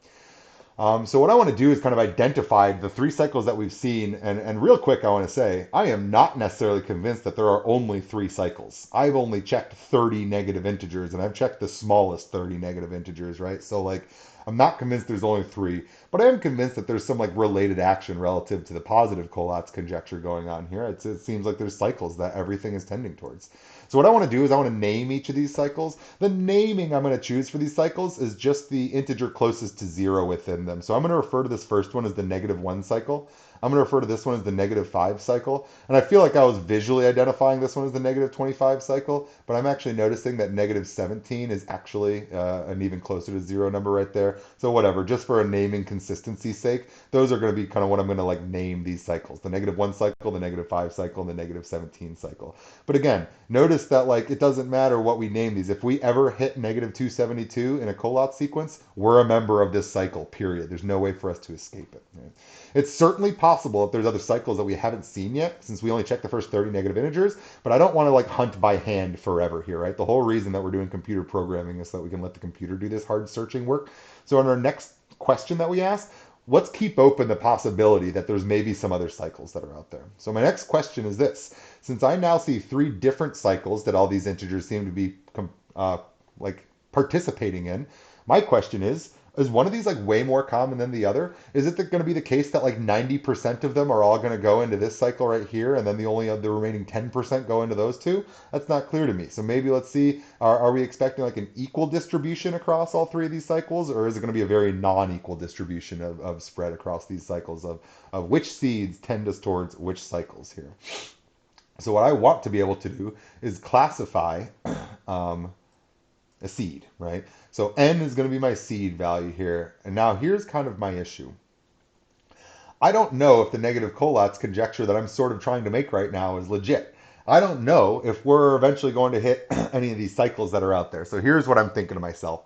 So what I want to do is kind of identify the 3 cycles that we've seen, and real quick I want to say, I am not necessarily convinced that there are only 3 cycles. I've only checked 30 negative integers, and I've checked the smallest 30 negative integers, right? So like, I'm not convinced there's only 3, but I am convinced that there's some like related action relative to the positive Collatz conjecture going on here. It seems like there's cycles that everything is tending towards. So what I want to do is I want to name each of these cycles. The naming I'm going to choose for these cycles is just the integer closest to 0 within them. So I'm going to refer to this first one as the -1 cycle. I'm going to refer to this one as the -5 cycle. And I feel like I was visually identifying this one as the -25 cycle, but I'm actually noticing that -17 is actually an even closer to 0 number right there. So whatever, just for a naming consistency's sake, those are going to be kind of what I'm going to like name these cycles. The -1 cycle, the -5 cycle, and the -17 cycle. But again, notice that like it doesn't matter what we name these. If we ever hit -272 in a Collatz sequence, we're a member of this cycle, period. There's no way for us to escape it. Right? It's certainly possible if there's other cycles that we haven't seen yet, since we only checked the first 30 negative integers, but I don't want to like hunt by hand forever here, right? The whole reason that we're doing computer programming is so that we can let the computer do this hard searching work. So in our next question that we asked, let's keep open the possibility that there's maybe some other cycles that are out there. So my next question is this. Since I now see 3 different cycles that all these integers seem to be like participating in, my question is one of these like way more common than the other? Is it going to be the case that like 90% of them are all going to go into this cycle right here, and then the remaining 10% go into those two? That's not clear to me. So maybe let's see, are we expecting like an equal distribution across all 3 of these cycles, or is it going to be a very non-equal distribution of spread across these cycles of which seeds tend us towards which cycles here? So what I want to be able to do is classify a seed, right? So n is going to be my seed value here. And now here's kind of my issue. I don't know if the negative Collatz conjecture that I'm sort of trying to make right now is legit. I don't know if we're eventually going to hit any of these cycles that are out there. So here's what I'm thinking to myself.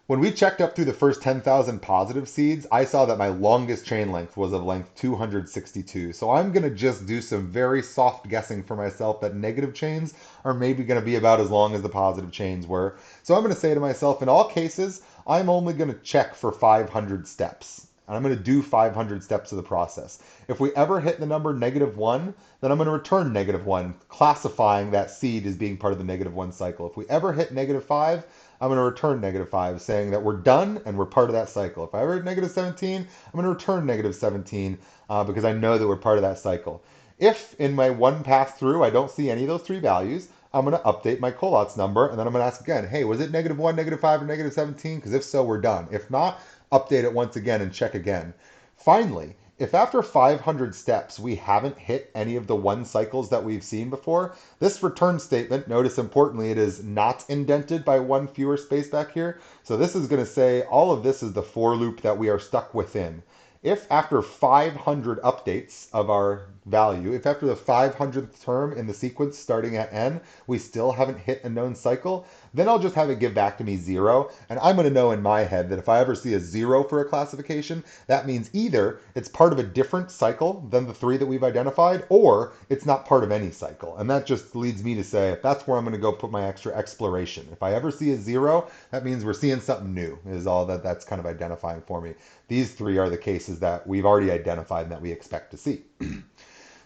When we checked up through the first 10,000 positive seeds, I saw that my longest chain length was of length 262. So I'm going to just do some very soft guessing for myself that negative chains are maybe going to be about as long as the positive chains were. So I'm going to say to myself, in all cases, I'm only going to check for 500 steps. And I'm going to do 500 steps of the process. If we ever hit the number -1, then I'm going to return -1, classifying that seed as being part of the -1 cycle. If we ever hit -5, I'm going to return -5, saying that we're done and we're part of that cycle. If I ever hit -17, I'm going to return -17 because I know that we're part of that cycle. If in my one pass through I don't see any of those 3 values, I'm going to update my Collatz number, and then I'm going to ask again, hey, was it -1, -5, or -17? Because if so, we're done. If not, update it once again and check again. Finally, if after 500 steps we haven't hit any of the 1 cycles that we've seen before, this return statement, notice importantly, it is not indented by 1 fewer space back here. So this is going to say all of this is the for loop that we are stuck within. If after 500 updates of our value, if after the 500th term in the sequence starting at n, we still haven't hit a known cycle, then I'll just have it give back to me 0. And I'm going to know in my head that if I ever see a 0 for a classification, that means either it's part of a different cycle than the 3 that we've identified, or it's not part of any cycle. And that just leads me to say that's where I'm going to go put my extra exploration. If I ever see a 0, that means we're seeing something new, is all that's kind of identifying for me. These 3 are the cases that we've already identified and that we expect to see.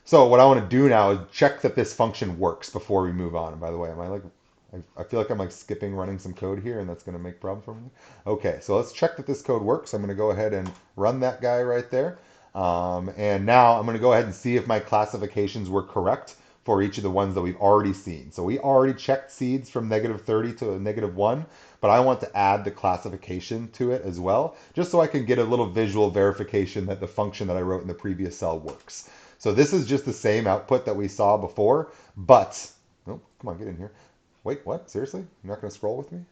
So what I want to do now is check that this function works before we move on. And by the way, I feel like I'm like skipping running some code here, and that's going to make problems for me. Okay, so let's check that this code works. I'm going to go ahead and run that guy right there. And now I'm going to go ahead and see if my classifications were correct for each of the ones that we've already seen. So we already checked seeds from -30 to -1, but I want to add the classification to it as well, just so I can get a little visual verification that the function that I wrote in the previous cell works. So this is just the same output that we saw before, but, oh, come on, get in here. Wait, what? Seriously? You're not going to scroll with me?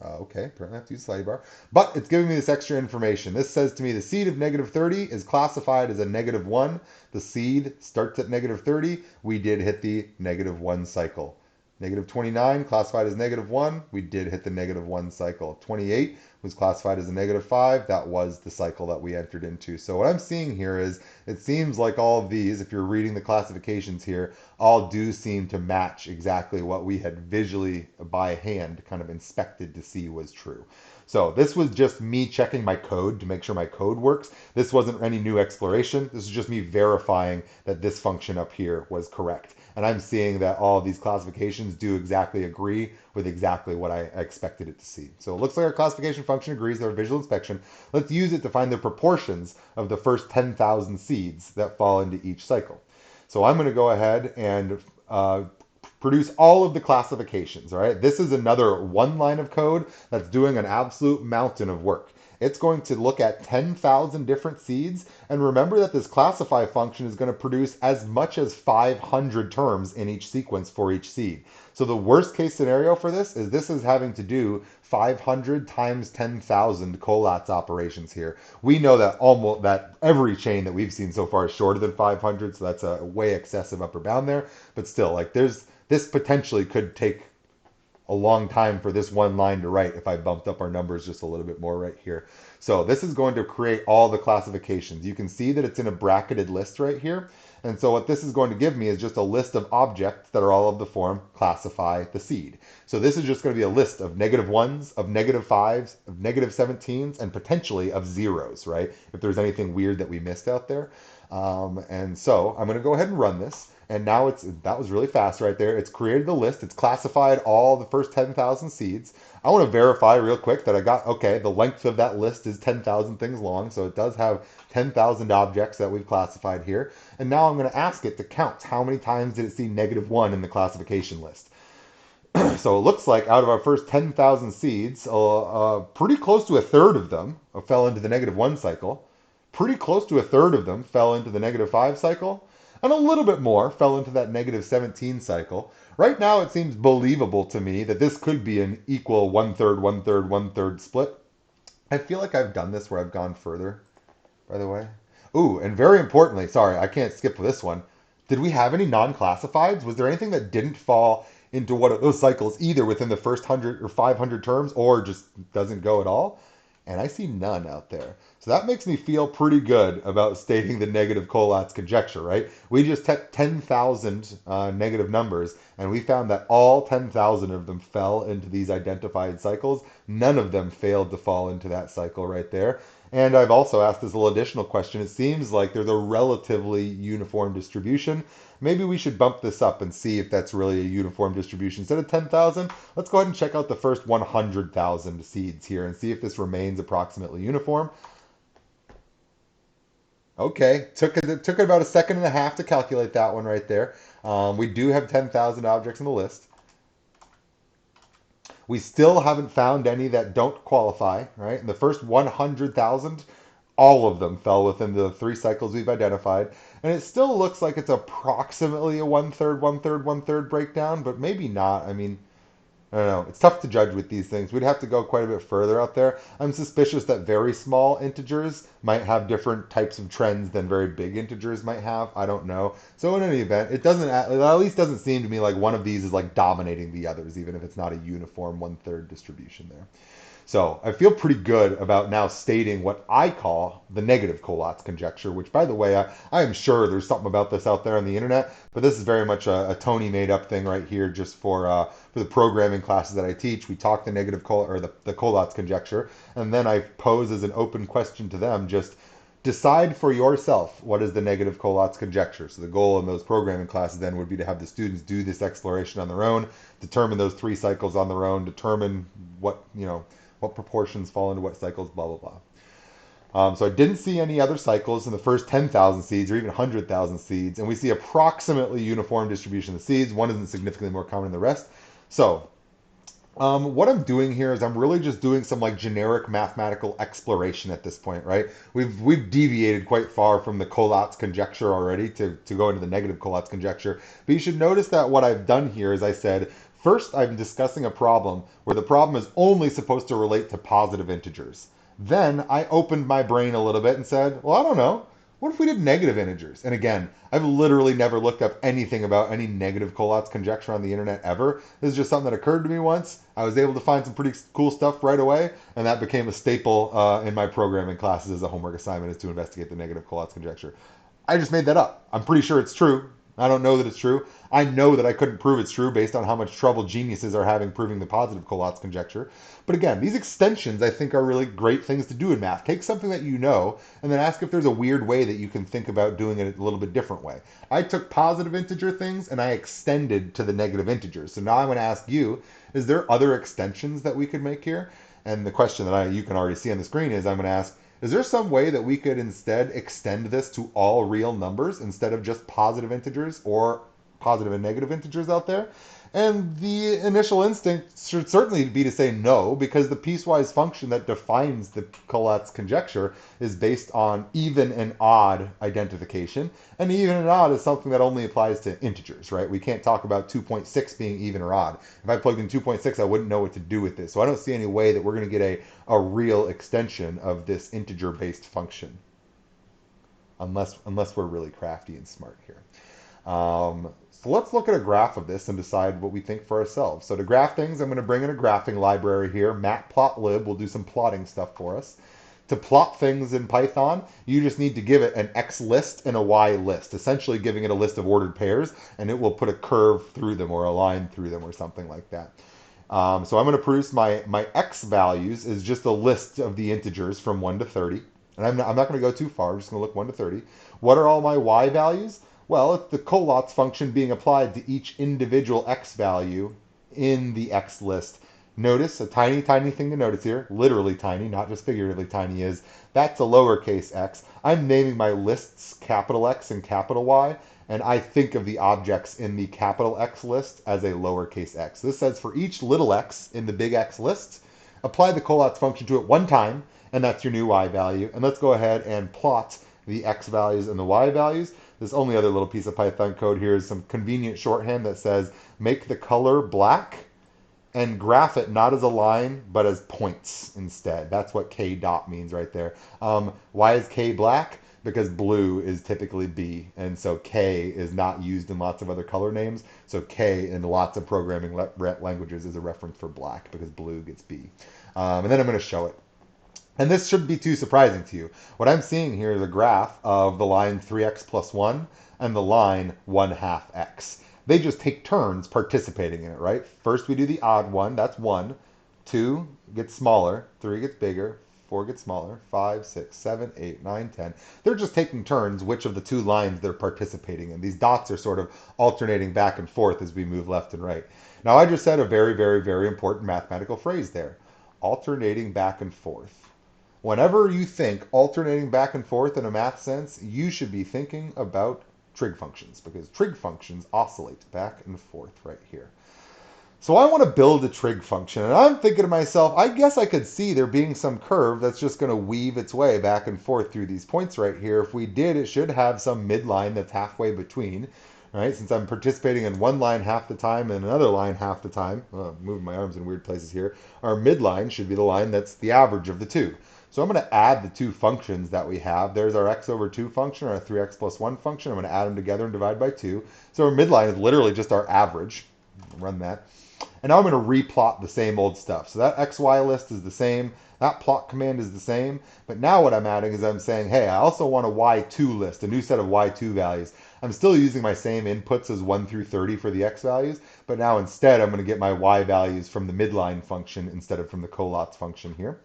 Okay, apparently I have to use slide bar. But it's giving me this extra information. This says to me the seed of -30 is classified as a -1. The seed starts at -30. We did hit the -1 cycle. -29 classified as -1. We did hit the -1 cycle. 28 was classified as a -5. That was the cycle that we entered into. So what I'm seeing here is it seems like all of these, if you're reading the classifications here, all do seem to match exactly what we had visually by hand kind of inspected to see was true. So this was just me checking my code to make sure my code works. This wasn't any new exploration. This is just me verifying that this function up here was correct. And I'm seeing that all of these classifications do exactly agree with exactly what I expected it to see. So it looks like our classification function agrees with our visual inspection. Let's use it to find the proportions of the first 10,000 seeds that fall into each cycle. So I'm going to go ahead and produce all of the classifications, all right? This is another one line of code that's doing an absolute mountain of work. It's going to look at 10,000 different seeds, and remember that this classify function is going to produce as much as 500 terms in each sequence for each seed. So the worst case scenario for this is having to do 500 times 10,000 Collatz operations here. We know that every chain that we've seen so far is shorter than 500, so that's a way excessive upper bound there. But still, like this potentially could take a long time for this one line to write if I bumped up our numbers just a little bit more right here. So this is going to create all the classifications. You can see that it's in a bracketed list right here. And so what this is going to give me is just a list of objects that are all of the form classify the seed. So this is just going to be a list of -1s, of -5s, of -17s, and potentially of zeros, right? If there's anything weird that we missed out there. And so I'm going to go ahead and run this. And now that was really fast right there. It's created the list. It's classified all the first 10,000 seeds. I want to verify real quick that I got, okay, the length of that list is 10,000 things long. So it does have 10,000 objects that we've classified here. And now I'm going to ask it to count how many times did it see -1 in the classification list. So it looks like out of our first 10,000 seeds, pretty close to a third of them fell into the -1 cycle. Pretty close to a third of them fell into the -5 cycle. And a little bit more fell into that -17 cycle. Right now, it seems believable to me that this could be an equal 1/3, 1/3, 1/3 split. I feel like I've done this where I've gone further, by the way. Ooh, and very importantly, sorry, I can't skip this one. Did we have any non-classifieds? Was there anything that didn't fall into one of those cycles, either within the first 100 or 500 terms, or just doesn't go at all? And I see none out there. So that makes me feel pretty good about stating the negative Collatz conjecture, right? We just took 10,000 negative numbers, and we found that all 10,000 of them fell into these identified cycles. None of them failed to fall into that cycle right there. And I've also asked this little additional question. It seems like there's a relatively uniform distribution. Maybe we should bump this up and see if that's really a uniform distribution. Instead of 10,000, let's go ahead and check out the first 100,000 seeds here and see if this remains approximately uniform. Okay, took it about a second and a half to calculate that one right there. We do have 10,000 objects in the list. We still haven't found any that don't qualify, right? In the first 100,000, all of them fell within the 3 cycles we've identified. And it still looks like it's approximately a 1/3, 1/3, 1/3 breakdown, but maybe not. I mean, I don't know. It's tough to judge with these things. We'd have to go quite a bit further out there. I'm suspicious that very small integers might have different types of trends than very big integers might have. I don't know. So in any event, it at least doesn't seem to me like one of these is like dominating the others, even if it's not a uniform 1/3 distribution there. So I feel pretty good about now stating what I call the negative Collatz conjecture, which, by the way, I am sure there's something about this out there on the internet, but this is very much a Tony made up thing right here just for the programming classes that I teach. We talk the the Collatz conjecture, and then I pose as an open question to them, just decide for yourself what is the negative Collatz conjecture. So the goal in those programming classes then would be to have the students do this exploration on their own, determine those 3 cycles on their own, determine what proportions fall into what cycles, blah, blah, blah. So I didn't see any other cycles in the first 10,000 seeds or even 100,000 seeds, and we see approximately uniform distribution of seeds. One isn't significantly more common than the rest. So what I'm doing here is I'm really just doing some like generic mathematical exploration at this point, right? We've deviated quite far from the Collatz conjecture already to go into the negative Collatz conjecture. But you should notice that what I've done here is I said, first, I'm discussing a problem where the problem is only supposed to relate to positive integers. Then I opened my brain a little bit and said, well, I don't know. What if we did negative integers? And again, I've literally never looked up anything about any negative Collatz conjecture on the internet ever. This is just something that occurred to me once. I was able to find some pretty cool stuff right away, and that became a staple in my programming classes as a homework assignment, is to investigate the negative Collatz conjecture. I just made that up. I'm pretty sure it's true. I don't know that it's true. I know that I couldn't prove it's true based on how much trouble geniuses are having proving the positive Collatz conjecture. But again, these extensions I think are really great things to do in math. Take something that you know and then ask if there's a weird way that you can think about doing it a little bit different way. I took positive integer things and I extended to the negative integers. So now I'm going to ask you, is there other extensions that we could make here? And the question that you can already see on the screen is I'm going to ask, is there some way that we could instead extend this to all real numbers instead of just positive integers or positive and negative integers out there? And the initial instinct should certainly be to say no, because the piecewise function that defines the Collatz conjecture is based on even and odd identification. And even and odd is something that only applies to integers, right? We can't talk about 2.6 being even or odd. If I plugged in 2.6, I wouldn't know what to do with this. So I don't see any way that we're going to get a real extension of this integer-based function, unless we're really crafty and smart here. So let's look at a graph of this and decide what we think for ourselves. So to graph things, I'm going to bring in a graphing library here. Matplotlib will do some plotting stuff for us. To plot things in Python, you just need to give it an X list and a Y list, essentially giving it a list of ordered pairs, and it will put a curve through them or a line through them or something like that. So I'm going to produce my X values is just a list of the integers from 1 to 30. And I'm not going to go too far. I'm just going to look 1 to 30. What are all my Y values? Well, it's the Collatz function being applied to each individual X value in the X list. Notice a tiny, tiny thing to notice here, literally tiny, not just figuratively tiny, is that's a lowercase x. I'm naming my lists capital X and capital Y, and I think of the objects in the capital X list as a lowercase x. This says for each little x in the big X list, apply the Collatz function to it one time, and that's your new Y value. And let's go ahead and plot the X values and the Y values. This only other little piece of Python code here is some convenient shorthand that says make the color black and graph it not as a line, but as points instead. That's what K dot means right there. Why is K black? Because blue is typically B, and so K is not used in lots of other color names. So K in lots of programming languages is a reference for black because blue gets B. And then I'm going to show it. And this shouldn't be too surprising to you. What I'm seeing here is a graph of the line 3x plus 1 and the line 1/2 x. They just take turns participating in it, right? First we do the odd one, that's 1. 2 gets smaller, 3 gets bigger, 4 gets smaller, 5, 6, 7, 8, 9, 10. They're just taking turns which of the two lines they're participating in. These dots are sort of alternating back and forth as we move left and right. Now I just said a very, very, very important mathematical phrase there. Alternating back and forth. Whenever you think alternating back and forth in a math sense, you should be thinking about trig functions because trig functions oscillate back and forth right here. So I want to build a trig function, and I'm thinking to myself, I guess I could see there being some curve that's just going to weave its way back and forth through these points right here. If we did, it should have some midline that's halfway between, right? Since I'm participating in one line half the time and another line half the time, moving my arms in weird places here, our midline should be the line that's the average of the two. So I'm going to add the two functions that we have. There's our x over 2 function, our 3x plus 1 function. I'm going to add them together and divide by 2. So our midline is literally just our average. Run that. And now I'm going to replot the same old stuff. So that xy list is the same. That plot command is the same. But now what I'm adding is I'm saying, hey, I also want a y2 list, a new set of y2 values. I'm still using my same inputs as 1 through 30 for the x values. But now instead, I'm going to get my y values from the midline function instead of from the Collatz function here.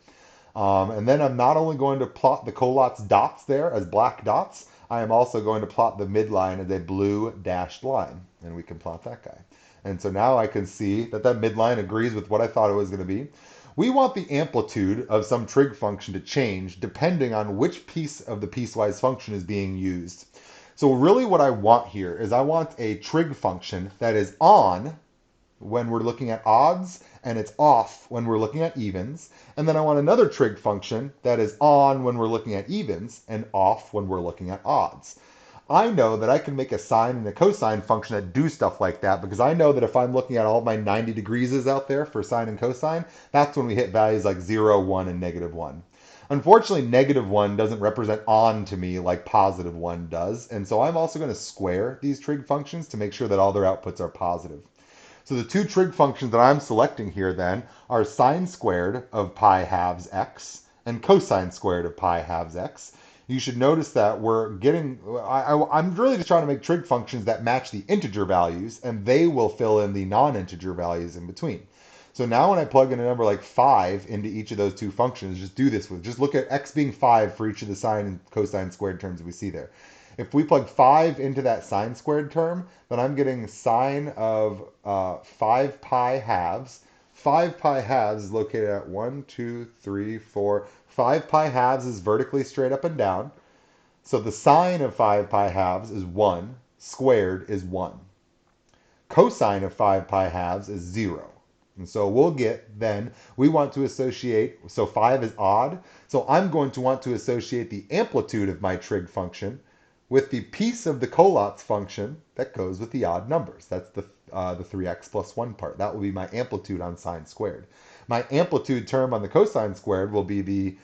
And then I'm not only going to plot the Collatz dots there as black dots, I am also going to plot the midline as a blue dashed line. And we can plot that guy. And so now I can see that that midline agrees with what I thought it was going to be. We want the amplitude of some trig function to change depending on which piece of the piecewise function is being used. So really what I want here is I want a trig function that is on when we're looking at odds, and it's off when we're looking at evens. And then I want another trig function that is on when we're looking at evens and off when we're looking at odds. I know that I can make a sine and a cosine function that do stuff like that because I know that if I'm looking at all my 90 degrees out there for sine and cosine, that's when we hit values like 0, 1, and -1. Unfortunately, -1 doesn't represent on to me like +1 does, and so I'm also going to square these trig functions to make sure that all their outputs are positive. So the two trig functions that I'm selecting here then are sine squared of pi halves x and cosine squared of pi halves x. you should notice that I'm really just trying to make trig functions that match the integer values, and they will fill in the non-integer values in between. So now when I plug in a number like 5 into each of those two functions, just look at x being 5 for each of the sine and cosine squared terms that we see there. If we plug 5 into that sine squared term, then I'm getting sine of 5 pi halves. 5 pi halves is located at 1, 2, 3, 4. 5 pi halves is vertically straight up and down. So the sine of 5 pi halves is 1. Squared is 1. Cosine of 5 pi halves is 0. And so we'll get then, we want to associate, so 5 is odd. So I'm going to want to associate the amplitude of my trig function with the piece of the Collatz function that goes with the odd numbers. That's the 3x plus 1 part. That will be my amplitude on sine squared. My amplitude term on the cosine squared will be the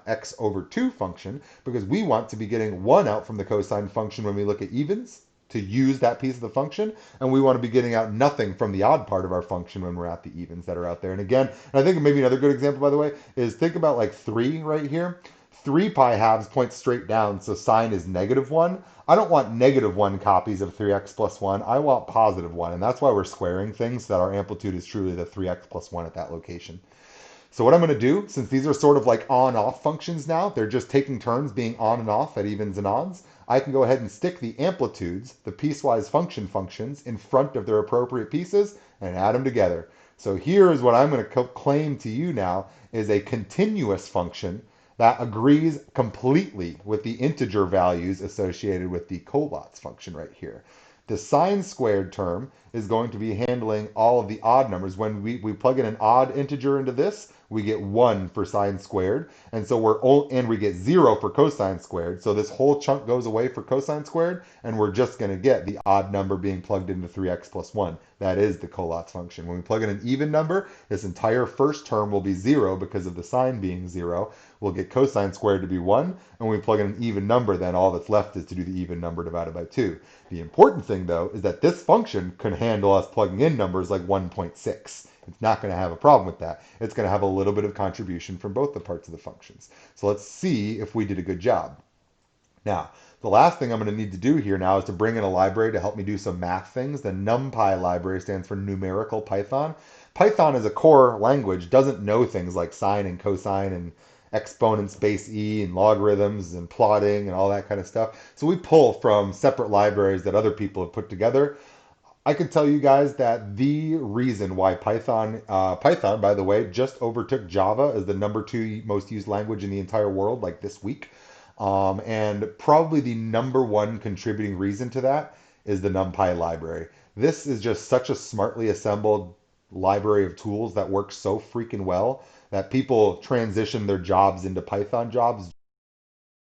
x over 2 function, because we want to be getting 1 out from the cosine function when we look at evens to use that piece of the function, and we want to be getting out nothing from the odd part of our function when we're at the evens that are out there. And again, and I think maybe another good example, by the way, is think about like 3 right here. 3 pi halves points straight down, so sine is -1. I don't want -1 copies of 3x plus 1. I want +1, and that's why we're squaring things so that our amplitude is truly the 3x plus 1 at that location. So what I'm going to do, since these are sort of like on-off functions now, they're just taking turns being on and off at evens and odds, I can go ahead and stick the amplitudes, the piecewise functions, in front of their appropriate pieces and add them together. So here is what I'm going to claim to you now is a continuous function that agrees completely with the integer values associated with the Collatz function right here. The sine squared term is going to be handling all of the odd numbers. When we plug in an odd integer into this, we get 1 for sine squared, and so we get 0 for cosine squared. So this whole chunk goes away for cosine squared, and we're just going to get the odd number being plugged into 3x plus 1. That is the Collatz function. When we plug in an even number, this entire first term will be 0 because of the sine being 0. We'll get cosine squared to be 1, and when we plug in an even number, then all that's left is to do the even number divided by 2. The important thing, though, is that this function can handle us plugging in numbers like 1.6. It's not going to have a problem with that. It's going to have a little bit of contribution from both the parts of the functions. So let's see if we did a good job. Now, the last thing I'm going to need to do here now is to bring in a library to help me do some math things. The NumPy library stands for Numerical Python. Python as a core language doesn't know things like sine and cosine and exponents base e and logarithms and plotting and all that kind of stuff. So we pull from separate libraries that other people have put together. I can tell you guys that the reason why Python, by the way, just overtook Java as the number 2 most used language in the entire world, like this week. And probably the number 1 contributing reason to that is the NumPy library. This is just such a smartly assembled library of tools that works so freaking well that people transition their jobs into Python jobs